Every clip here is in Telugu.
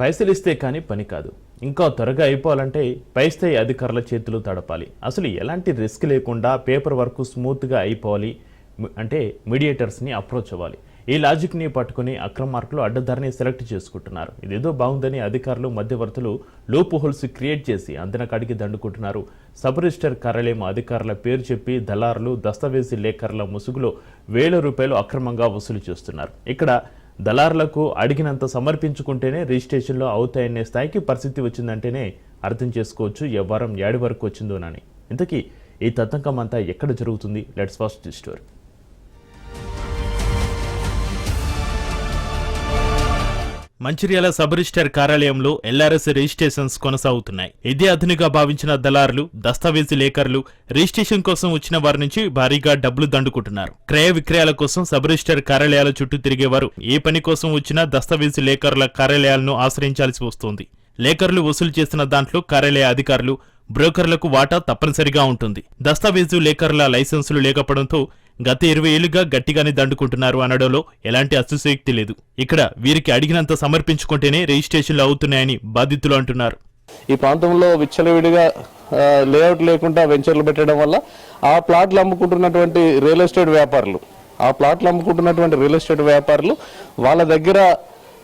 పైసలు ఇస్తే కానీ పని కాదు. ఇంకా త్వరగా అయిపోవాలంటే పై స్థాయి అధికారుల చేతులు తడపాలి. అసలు ఎలాంటి రిస్క్ లేకుండా పేపర్ వర్క్ స్మూత్గా అయిపోవాలి అంటే మీడియేటర్స్ని అప్రోచ్ అవ్వాలి. ఈ లాజిక్ని పట్టుకుని అక్రమార్కులు అడ్డదారిని సెలెక్ట్ చేసుకుంటున్నారు. ఇదేదో బాగుందని అధికారులు మధ్యవర్తులు లూప్ హోల్స్ క్రియేట్ చేసి అందన కాడికి దండుకుంటున్నారు. సబ్ రిజిస్టర్ కార్యాలయం అధికారుల పేరు చెప్పి దళారులు దస్తావేజీ లేఖర్ల ముసుగులో ₹1000 అక్రమంగా వసూలు చేస్తున్నారు. ఇక్కడ దళారులకు అడిగినంత సమర్పించుకుంటేనే రిజిస్ట్రేషన్లో అవుతాయనే స్థాయికి పరిస్థితి వచ్చిందంటేనే అర్థం చేసుకోవచ్చు వ్యవహారం ఏడి వరకు వచ్చిందోనని. ఇంతకీ ఈ తతంకం అంతా ఎక్కడ జరుగుతుంది? Let's watch the story. Mancherial sub register కార్యాలయంలో ఎల్ఆర్ఎస్ రిజిస్ట్రేషన్స్ కొనసాగుతున్నాయి. ఇదే అదునుగా భావించిన దళారులు దస్తావేజీ లేఖర్లు రిజిస్ట్రేషన్ కోసం వచ్చిన వారి నుంచి భారీగా డబ్బులు దండుకుంటున్నారు. క్రయ విక్రయాల కోసం సబ్ రిజిస్టర్ కార్యాలయాల చుట్టూ తిరిగేవారు ఏ పని కోసం వచ్చినా దస్తావేజీ లేఖరుల కార్యాలయాలను ఆశ్రయించాల్సి వస్తోంది. లేఖర్లు వసూలు చేసిన దాంట్లో కార్యాలయ అధికారులు బ్రోకర్లకు వాటా తప్పనిసరిగా ఉంటుంది. దస్తావేజు లేఖర్ల లైసెన్సులు లేకపోవడంతో గత 20 ఏళ్లుగా గట్టిగానే దండుకుంటున్నారు అనడంలో ఎలాంటి అతిశయోక్తి లేదు. ఇక్కడ వీరికి అడిగినంత సమర్పించుకుంటేనే రిజిస్ట్రేషన్లు అవుతున్నాయని బాధితులు అంటున్నారు. ఈ ప్రాంతంలో విచ్చలవిడిగా లేఅవుట్ లేకుండా వెంచర్లు పెట్టడం వల్ల ఆ ప్లాట్లు అమ్ముకుంటున్నటువంటి రియల్ ఎస్టేట్ వ్యాపారులు వాళ్ళ దగ్గర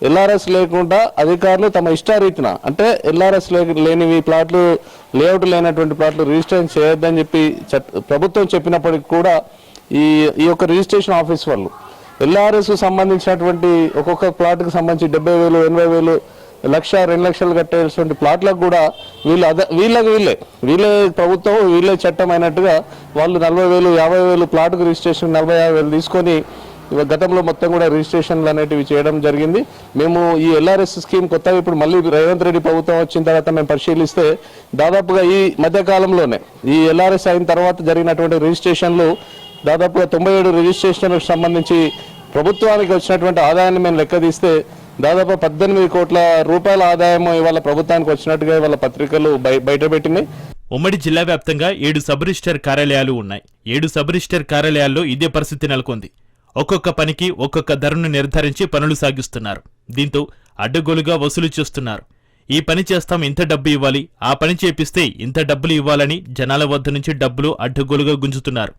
ఎల్ఆర్ఎస్ లేకుండా అధికారులు తమ ఇష్టారీతిన అంటే ఎల్ఆర్ఎస్ లేనివి ప్లాట్లు లేఅవుట్ లేనటువంటి ప్లాట్లు రిజిస్ట్రేషన్ చేయొద్దని చెప్పి ప్రభుత్వం చెప్పినప్పటికీ కూడా ఈ యొక్క రిజిస్ట్రేషన్ ఆఫీస్ వాళ్ళు ఎల్ఆర్ఎస్ సంబంధించినటువంటి ఒక్కొక్క ప్లాట్కి సంబంధించి 70,000, 80,000, 1,00,000, 2 లక్షలు కట్టేటువంటి ప్లాట్లకు కూడా వీళ్ళే ప్రభుత్వం వీళ్ళే చట్టం అయినట్టుగా వాళ్ళు 40,000, 50,000 ప్లాట్కు రిజిస్ట్రేషన్ 40,000 తీసుకొని గతంలో మొత్తం కూడా రిజిస్ట్రేషన్లు అనేటివి చేయడం జరిగింది. మేము ఈ ఎల్ఆర్ఎస్ స్కీమ్ కొత్తగా ఇప్పుడు మళ్ళీ రేవంత్ రెడ్డి ప్రభుత్వం వచ్చిన తర్వాత మేము పరిశీలిస్తే దాదాపుగా ఈ మధ్యకాలంలోనే ఈ ఎల్ఆర్ఎస్ అయిన తర్వాత జరిగినటువంటి రిజిస్ట్రేషన్లు దాదాపుగా 97 రిజిస్ట్రేషన్లకు సంబంధించి ప్రభుత్వానికి వచ్చినటువంటి ఆదాయాన్ని మేము లెక్క తీస్తే దాదాపు 18 కోట్ల రూపాయల ఆదాయం ఇవాళ ప్రభుత్వానికి వచ్చినట్టుగా ఇవాళ పత్రికలు బయటపెట్టినాయి. ఉమ్మడి జిల్లా వ్యాప్తంగా 7 సబ్ రిజిస్టర్ కార్యాలయాలు ఉన్నాయి. 7 సబ్ రిజిస్టర్ కార్యాలయాల్లో ఇదే పరిస్థితి నెలకొంది. ఒక్కొక్క పనికి ఒక్కొక్క ధరను నిర్ధారించి పనులు సాగిస్తున్నారు. దీంతో అడ్డగోలుగా వసూలు చేస్తున్నారు. ఈ పని చేస్తాం ఇంత డబ్బు ఇవ్వాలి, ఆ పని చేపిస్తే ఇంత డబ్బులు ఇవ్వాలని జనాల వద్ద నుంచి డబ్బులు అడ్డగోలుగా గుంజుతున్నారు.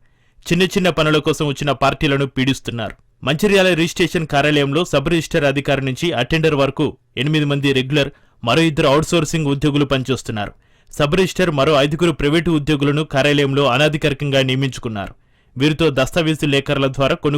చిన్న చిన్న పనుల కోసం వచ్చిన పార్టీలను పీడిస్తున్నారు. మంచిర్యాల రిజిస్ట్రేషన్ కార్యాలయంలో సబ్ రిజిస్టర్ అధికారి నుంచి అటెండర్ వరకు 8 మంది రెగ్యులర్, మరో 2 అవుట్సోర్సింగ్ ఉద్యోగులు పనిచేస్తున్నారు. సబ్ రిజిస్టర్ మరో 5 ప్రైవేటు ఉద్యోగులను కార్యాలయంలో అనధికారికంగా నియమించుకున్నారు. వీరితో దస్తావేజీ లేఖర్ల ద్వారా కొన్ని